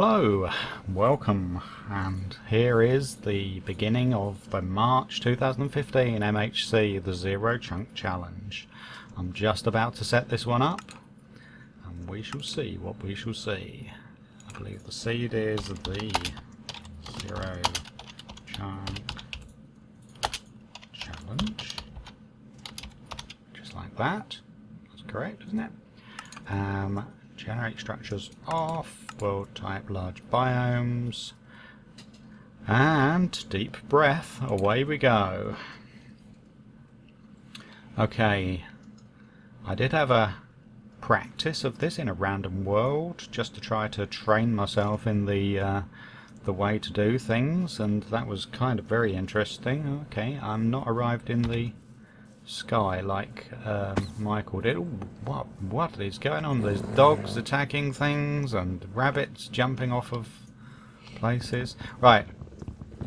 Hello, welcome, and here is the beginning of the March 2015 MHC, the Zero Chunk Challenge. I'm just about to set this one up, and we shall see what we shall see. I believe the seed is the Zero Chunk Challenge, just like that. That's correct, isn't it? Generate structures off, world type large biomes, and deep breath, away we go. Okay, I did have a practice of this in a random world just to try to train myself in the way to do things, and that was kind of very interesting. Okay, I'm not arrived in the sky like Michael did. Ooh, what is going on? There's dogs attacking things and rabbits jumping off of places. Right,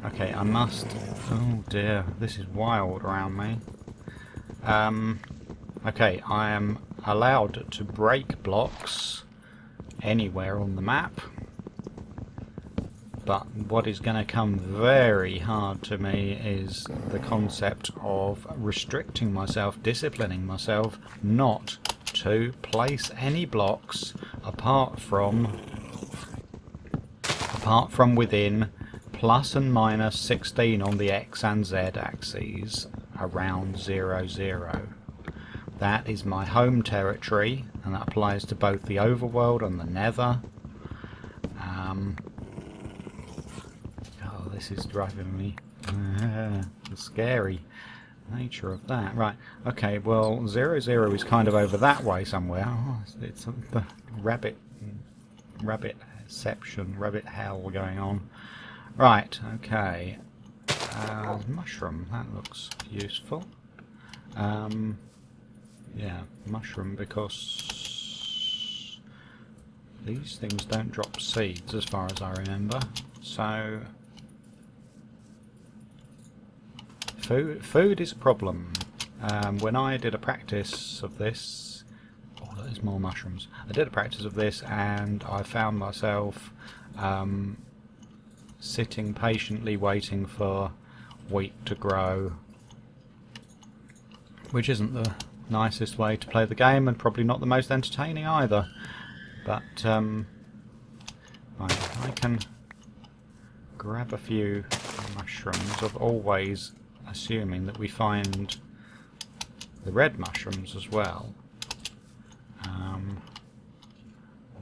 okay, I must... oh dear, this is wild around me. Okay, I am allowed to break blocks anywhere on the map, but what is going to come very hard to me is the concept of restricting myself, disciplining myself not to place any blocks apart from within plus and minus 16 on the X and Z axes around 0, 0. That is my home territory, and that applies to both the overworld and the Nether. This is driving me. The scary nature of that. Right, okay, well, 0, 0 is kind of over that way somewhere. Oh, it's the rabbitception, rabbit hell going on. Right, okay. Mushroom, that looks useful. Yeah, mushroom, because these things don't drop seeds as far as I remember. So food is a problem. When I did a practice of this... oh, there's more mushrooms. I did a practice of this and I found myself sitting patiently waiting for wheat to grow, which isn't the nicest way to play the game, and probably not the most entertaining either. But I can grab a few mushrooms. I've always assuming that we find the red mushrooms as well.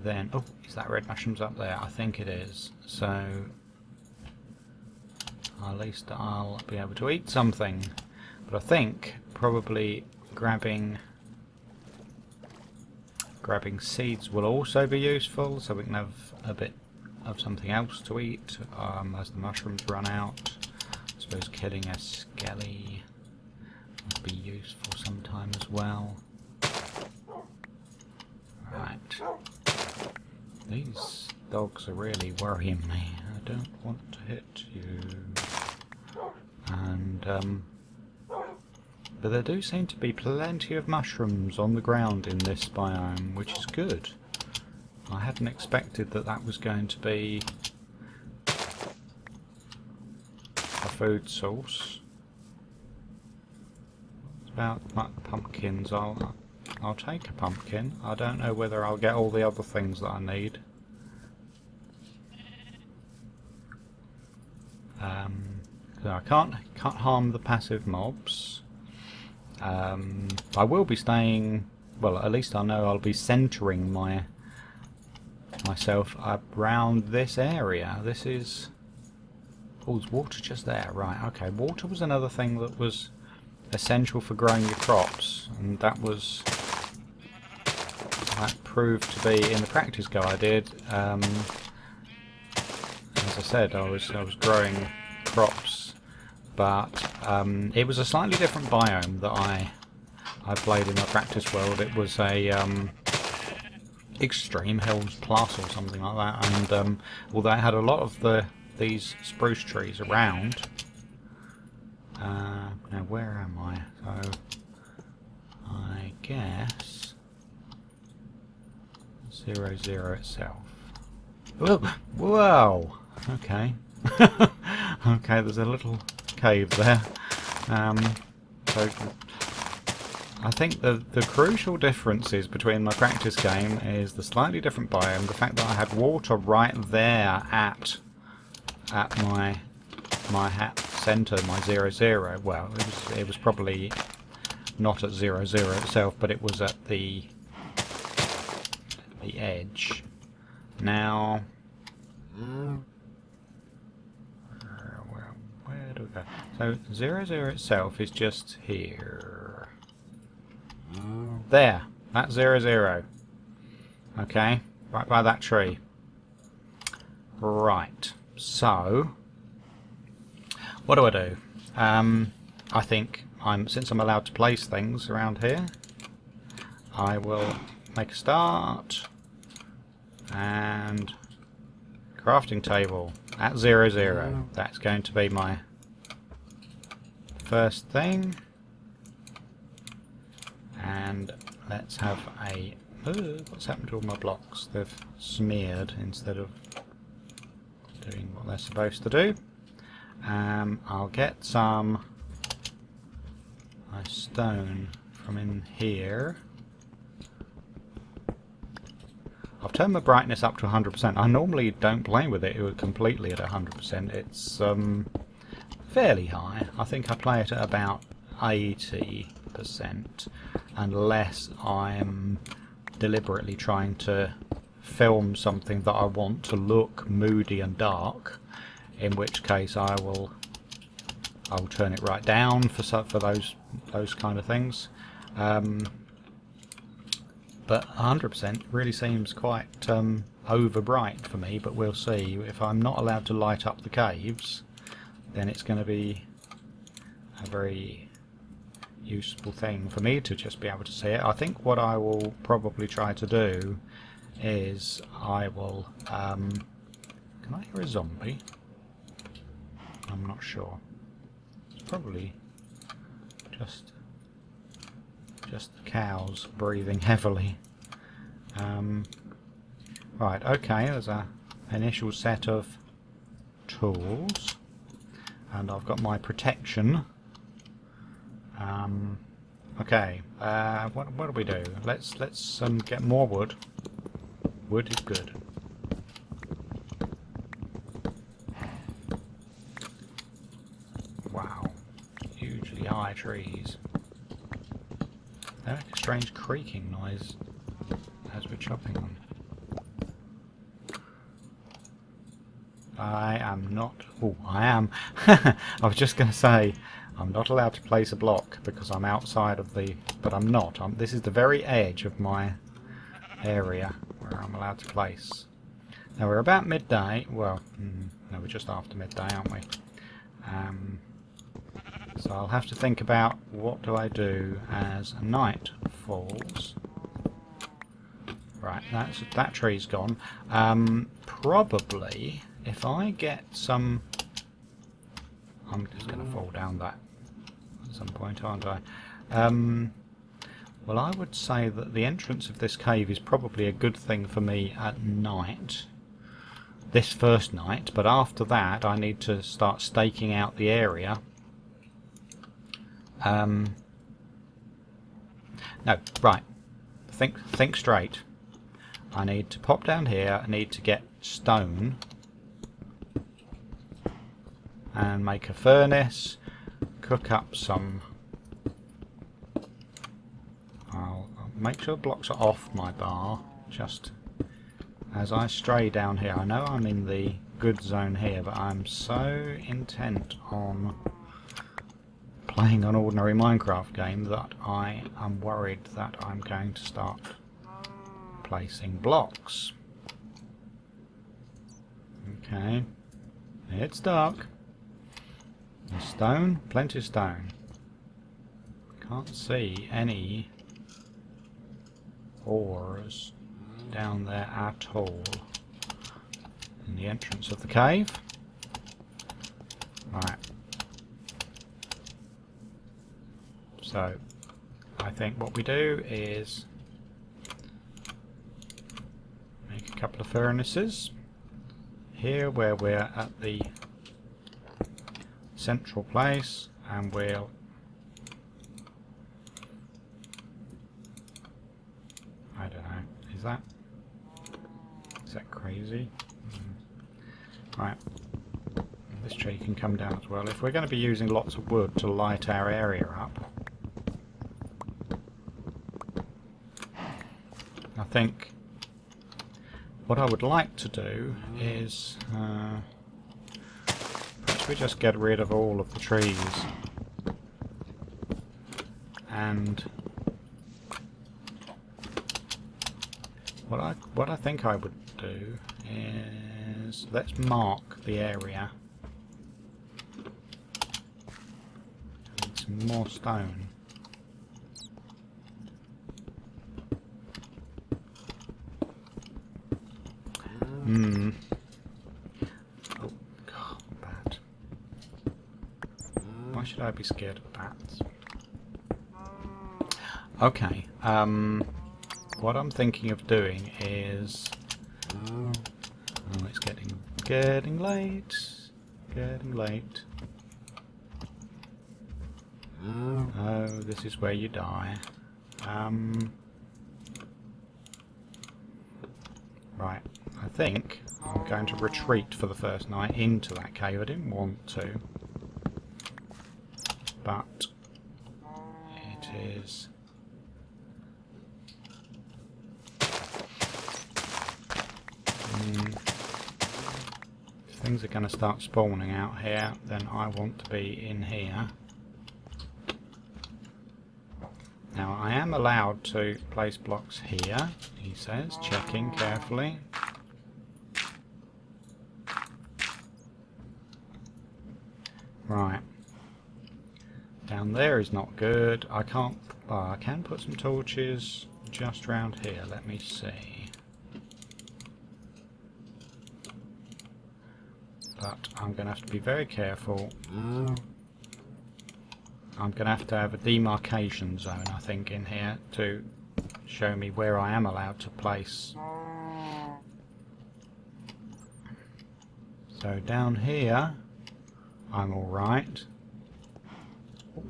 Then, oh, is that red mushrooms up there? I think it is. So at least I'll be able to eat something. But I think probably grabbing seeds will also be useful, so we can have a bit of something else to eat as the mushrooms run out. I suppose killing a skelly would be useful sometime as well. Right. These dogs are really worrying me. I don't want to hit you. And, but there do seem to be plenty of mushrooms on the ground in this biome, which is good. I hadn't expected that that was going to be a food source. It's about pumpkins. I'll take a pumpkin. I don't know whether I'll get all the other things that I need. So I can't harm the passive mobs. I will be staying. Well, at least I know I'll be centering myself around this area. This is... oh, there's water just there. Right, okay. Water was another thing that was essential for growing your crops, and that proved to be in the practice go I did. As I said, I was growing crops, but it was a slightly different biome that I played in my practice world. It was a Extreme Hills Plus or something like that, and although it had a lot of these spruce trees around. Now where am I? So I guess 0, 0 itself. Whoa! Whoa! Okay. Okay, there's a little cave there. So I think the crucial differences between my practice game is the slightly different biome, the fact that I had water right there at my centre, my 0, well, it was probably not at 0 itself, but it was at the edge. Now, where do we go? So 0 itself is just here. There, that's 0. Okay, right by that tree. Right. So, what do I do? I think since I'm allowed to place things around here, I will make a start and crafting table at 0. That's going to be my first thing. And let's have a... Ooh, what's happened to all my blocks? They've smeared instead of doing what they're supposed to do. I'll get some stone from in here. I've turned my brightness up to 100%. I normally don't play with it completely at 100%. It's fairly high. I think I play it at about 80%, unless I'm deliberately trying to film something that I want to look moody and dark, in which case I'll turn it right down for those kind of things. But 100% really seems quite over bright for me, but we'll see. If I'm not allowed to light up the caves, then it's going to be a very useful thing for me to just be able to see it. I think what I will probably try to do is I will... can I hear a zombie? I'm not sure. It's probably just the cows breathing heavily. Right, okay, there's an initial set of tools, and I've got my protection. Okay, what do we do? Let's get more wood. Wood is good. Wow, hugely high trees. They make a strange creaking noise as we're chopping them. I am not... Oh, I am. I was just going to say, I'm not allowed to place a block because I'm outside of the... But I'm not. This is the very edge of my area where I'm allowed to place. Now we're about midday. Well, no, we're just after midday, aren't we? So I'll have to think about what do I do as night falls. Right, that tree's gone. Probably, if I get some... I'm just going to fall down that at some point, aren't I? Well, I would say that the entrance of this cave is probably a good thing for me at night. This first night, but after that I need to start staking out the area. No, right. Think straight. I need to pop down here. I need to get stone and make a furnace. Cook up some. I'll make sure blocks are off my bar. Just as I stray down here. I know I'm in the good zone here, but I'm so intent on playing an ordinary Minecraft game that I am worried that I'm going to start placing blocks. Okay, it's dark. And stone, plenty of stone. Can't see any ores down there at all in the entrance of the cave. Right. So, I think what we do is make a couple of furnaces. here where we're at the central place, and we'll I don't know, is that crazy? Right, this tree can come down as well. If we're going to be using lots of wood to light our area up, I think what I would like to do is perhaps we just get rid of all of the trees, and what I think I would do is let's mark the area. I need some more stone. Oh God, bat. Why should I be scared of bats? Okay. What I'm thinking of doing is, oh, it's getting late, Oh, this is where you die. Right, I think I'm going to retreat for the first night into that cave. I didn't want to, but it is. If things are going to start spawning out here, then I want to be in here. Now I am allowed to place blocks here, he says, checking carefully. Right. Down there is not good. I can't. Oh, I can put some torches just round here. Let me see. But I'm going to have to be very careful. I'm going to have a demarcation zone, I think, in here to show me where I am allowed to place. So down here, I'm alright.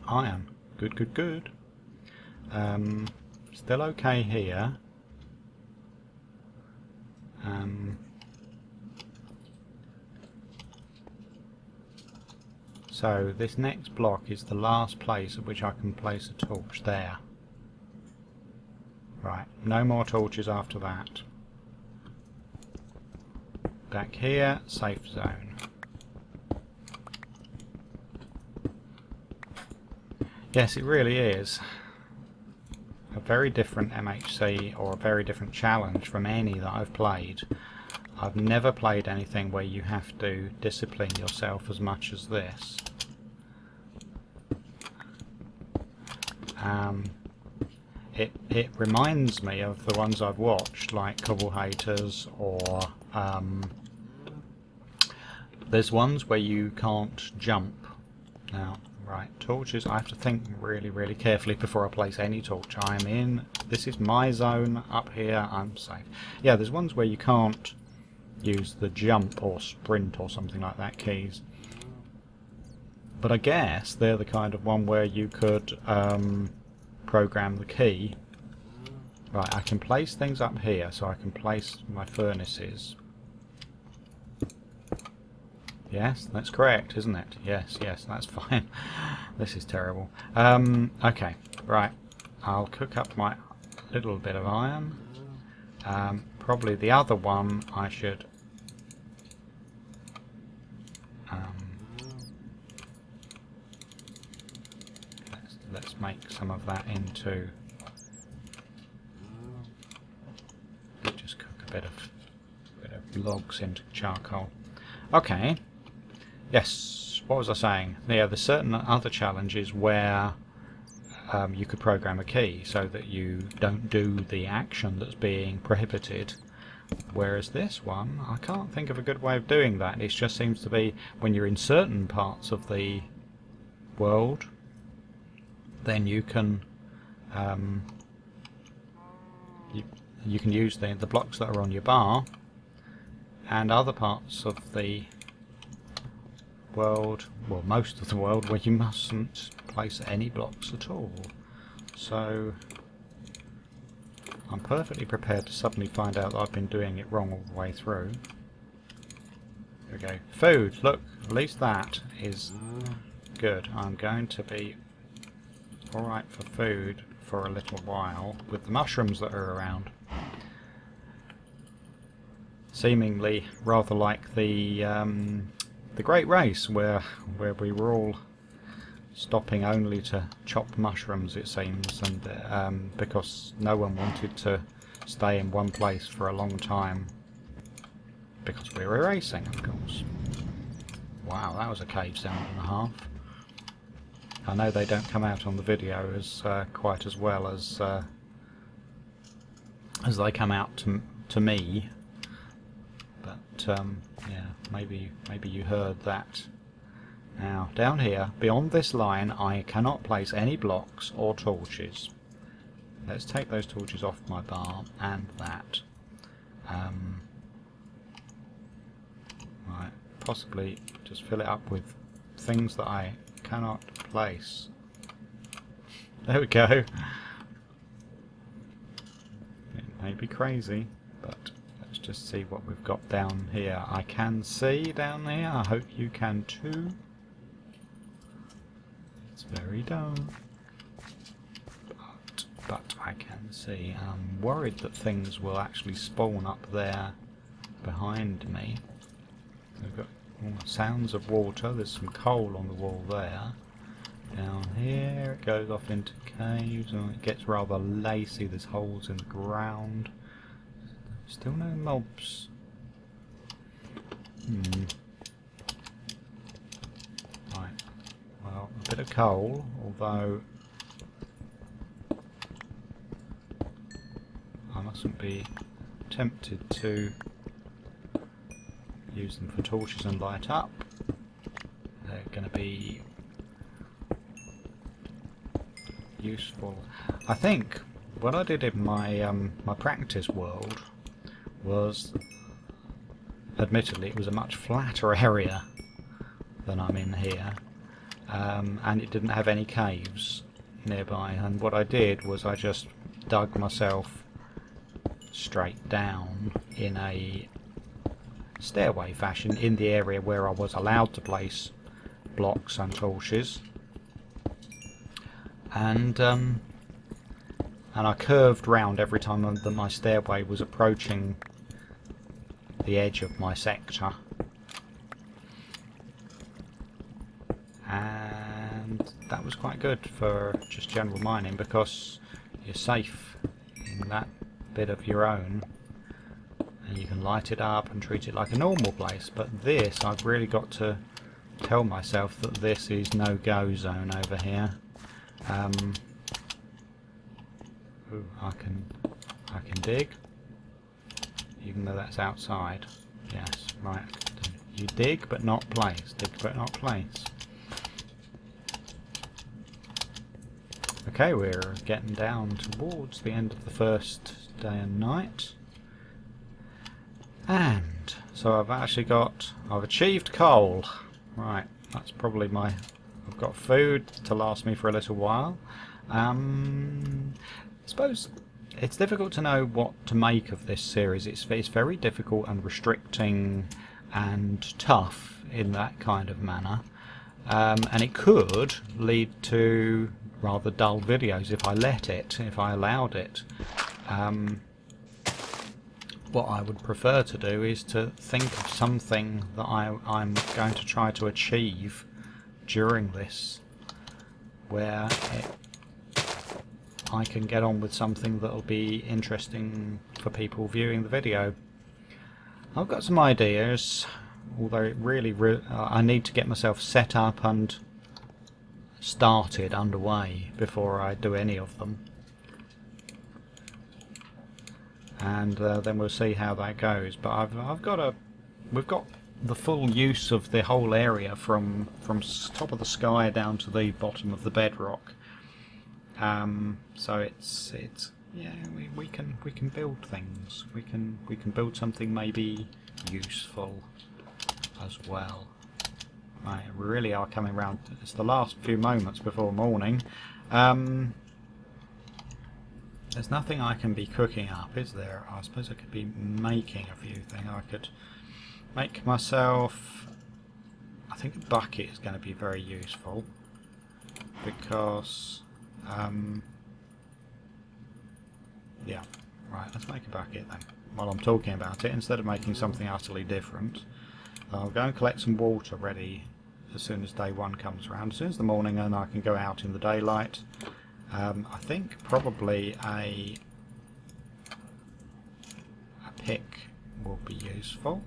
I am. Good, good, good. Still okay here. So this next block is the last place at which I can place a torch there. Right, no more torches after that. Back here, safe zone. Yes, it really is a very different MHC, or a very different challenge from any that I've played. I've never played anything where you have to discipline yourself as much as this. It reminds me of the ones I've watched, like Cobble Haters, or there's ones where you can't jump. Now, right, torches, I have to think really, really carefully before I place any torch. I'm in, this is my zone, up here, I'm safe. Yeah, there's ones where you can't use the jump or sprint or something like that keys. But I guess they're the kind of one where you could program the key. Right, I can place things up here, so I can place my furnaces. Yes, that's correct, isn't it? Yes, yes, that's fine. This is terrible. Okay, right. I'll cook up my little bit of iron. Probably the other one I should let's make some of that into, just cook a bit of logs into charcoal. Okay. Yes, what was I saying? Yeah, there's certain other challenges where you could program a key so that you don't do the action that's being prohibited. Whereas this one, I can't think of a good way of doing that. It just seems to be when you're in certain parts of the world, then you can you can use the blocks that are on your bar, and other parts of the world, well, most of the world, where you mustn't place any blocks at all. So I'm perfectly prepared to suddenly find out that I've been doing it wrong all the way through. There we go. Food, look, at least that is good. I'm going to be alright for food for a little while with the mushrooms that are around. Seemingly rather like the Great Race, where we were all stopping only to chop mushrooms, it seems, and because no one wanted to stay in one place for a long time because we were racing, of course. Wow, that was a cave sound and a half. I know they don't come out on the video as quite as well as they come out to me, but yeah, maybe you heard that. Now, down here, beyond this line, I cannot place any blocks or torches. Let's take those torches off my bar, and that. Right, possibly just fill it up with things that I cannot place. There we go. It may be crazy, but let's just see what we've got down here. I can see down there, I hope you can too. It's very dark, but I can see. I'm worried that things will actually spawn up there behind me. We've got sounds of water. There's some coal on the wall there. Down here it goes off into caves and it gets rather lacy. There's holes in the ground. Still no mobs. Right. Well, a bit of coal, although I mustn't be tempted to use them for torches and light up. They're going to be useful. I think what I did in my my practice world was, admittedly, it was a much flatter area than I'm in here, and it didn't have any caves nearby, and what I did was I just dug myself straight down in a stairway fashion in the area where I was allowed to place blocks and torches, and I curved round every time that my stairway was approaching the edge of my sector, and that was quite good for just general mining because you're safe in that bit of your own and you can light it up and treat it like a normal place. But this, I've really got to tell myself that this is no-go zone over here. Ooh, I can dig, even though that's outside. Yes, right. You dig but not place. Dig but not place. Okay, we're getting down towards the end of the first day and night. And so I've achieved coal. Right, that's probably I've got food to last me for a little while. I suppose it's difficult to know what to make of this series. It's very difficult and restricting and tough in that kind of manner. And it could lead to rather dull videos if I allowed it. What I would prefer to do is to think of something that I'm going to try to achieve during this, where I can get on with something that will be interesting for people viewing the video. I've got some ideas, although it really I need to get myself set up and started underway before I do any of them. And then we'll see how that goes. But we've got the full use of the whole area from top of the sky down to the bottom of the bedrock. So it's yeah, we can build things. We can build something maybe useful as well. Right, we really are coming round. It's the last few moments before morning. There's nothing I can be cooking up, is there? I suppose I could be making a few things. I could make myself... I think a bucket is going to be very useful because... yeah, right, let's make a bucket then. While I'm talking about it, instead of making something utterly different, I'll go and collect some water ready as soon as day one comes around. As soon as the morning, and I can go out in the daylight. I think probably a pick will be useful.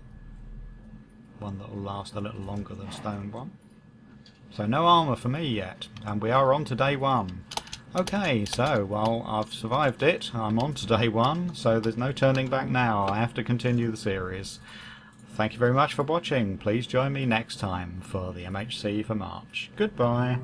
One that will last a little longer than a stone one. So no armour for me yet, and we are on to day one. Okay, so, well, I've survived it. I'm on to day one, so there's no turning back now. I have to continue the series. Thank you very much for watching. Please join me next time for the MHC for March. Goodbye.